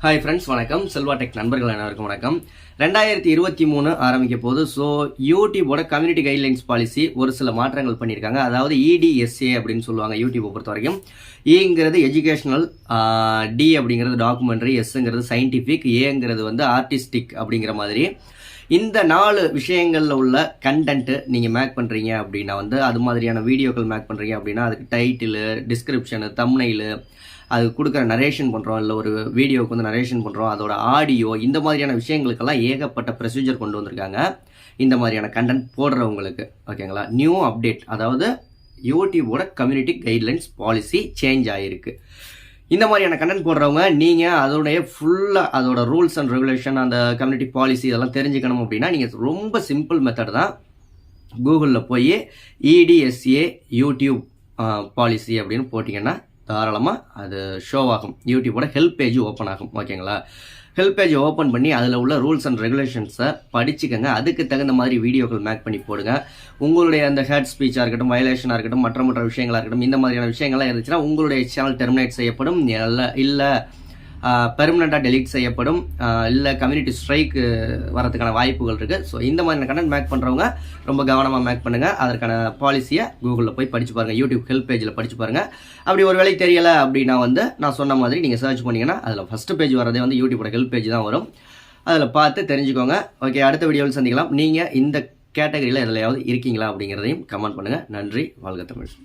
Hi friends, வணக்கம். Selva tech நண்பர்கள் அனைவருக்கும் வணக்கம். 2023 ஆரம்பிக்க போது. ஸோ யூடியூபோட கம்யூனிட்டி கைட்லைன்ஸ் பாலிசி ஒரு சில மாற்றங்கள் பண்ணியிருக்காங்க. அதாவது EDSA அப்படின்னு சொல்லுவாங்க யூடியூப்பை பொறுத்த வரைக்கும். ஏங்கிறது எஜுகேஷனல், டி அப்படிங்கிறது டாக்குமெண்ட்ரி, எஸ்ங்கிறது சயின்டிஃபிக், ஏங்கிறது வந்து ஆர்டிஸ்டிக் அப்படிங்கிற மாதிரி இந்த 4 விஷயங்களில் உள்ள கண்டென்ட்டு நீங்கள் மேக் பண்ணுறீங்க அப்படின்னா வந்து அது மாதிரியான வீடியோக்கள் மேக் பண்ணுறீங்க அப்படின்னா அதுக்கு டைட்டிலு, டிஸ்கிரிப்ஷனு, தம்ப்நெயிலு, அது கொடுக்குற நரேஷன் பண்ணுறோம், இல்லை ஒரு வீடியோவுக்கு வந்து நரேஷன் பண்ணுறோம், அதோட ஆடியோ, இந்த மாதிரியான விஷயங்களுக்கெல்லாம் ஏகப்பட்ட ப்ரொசீஜர் கொண்டு வந்திருக்காங்க இந்த மாதிரியான கண்டென்ட் போடுறவங்களுக்கு. ஓகேங்களா? நியூ அப்டேட், அதாவது யூடியூபோட கம்யூனிட்டி கைட்லைன்ஸ் பாலிசி சேஞ்ச் ஆகிருக்கு. இந்த மாதிரியான கண்டென்ட் போடுறவங்க நீங்கள் அதோடைய ஃபுல்லாக அதோட ரூல்ஸ் அண்ட் ரெகுலேஷன், அந்த கம்யூனிட்டி பாலிசி இதெல்லாம் தெரிஞ்சுக்கணும் அப்படின்னா நீங்கள் ரொம்ப சிம்பிள் மெத்தட் தான். கூகுளில் போய் EDSA யூடியூப் பாலிசி அப்படின்னு போட்டிங்கன்னா தாராளமாக அது ஷோ ஆகும். யூடியூபோட ஹெல்ப் பேஜ் ஓப்பன் ஆகும். ஓகேங்களா? ஹெல்ப் பேஜ் ஓப்பன் பண்ணி அதில் உள்ள ரூல்ஸ் அண்ட் ரெகுலேஷன்ஸை படிச்சுக்கோங்க. அதுக்கு தகுந்த மாதிரி வீடியோக்கள் மேக் பண்ணி போடுங்க. உங்களுடைய அந்த ஹேட் ஸ்பீச்சாக இருக்கட்டும், வயலேஷனாக இருக்கட்டும், மற்ற விஷயங்களாக இருக்கட்டும், இந்த மாதிரியான விஷயங்கள்லாம் இருந்துச்சுன்னா உங்களுடைய சேனல் டெர்மினேட் செய்யப்படும், இல்லை பெர்மனெண்ட்டாக டெலீட் செய்யப்படும், இல்லை கம்யூனிட்டி ஸ்ட்ரைக் வரதுக்கான வாய்ப்புகள் இருக்குது. ஸோ இந்த மாதிரியான கண்டென்ட் மேக் பண்ணுறவங்க ரொம்ப கவனமாக மேக் பண்ணுங்கள். அதற்கான பாலிசியை கூகுளில் போய் படித்து பாருங்கள், யூடியூப் ஹெல்ப் பேஜில் படித்து பாருங்கள். அப்படி ஒரு வேலை தெரியலை அப்படின்னா வந்து நான் சொன்ன மாதிரி நீங்கள் சர்ச் பண்ணிங்கன்னா அதில் ஃபஸ்ட்டு பேஜ் வரதே வந்து யூடியூபோட ஹெல்ப் பேஜ் தான் வரும். அதில் பார்த்து தெரிஞ்சுக்கோங்க. ஓகே, அடுத்த வீடியோவில் சந்திக்கலாம். நீங்கள் இந்த கேட்டகரியில் எதுலையாவது இருக்கீங்களா அப்படிங்கிறதையும் கமெண்ட் பண்ணுங்கள். நன்றி. வாழ்க தமிழ்.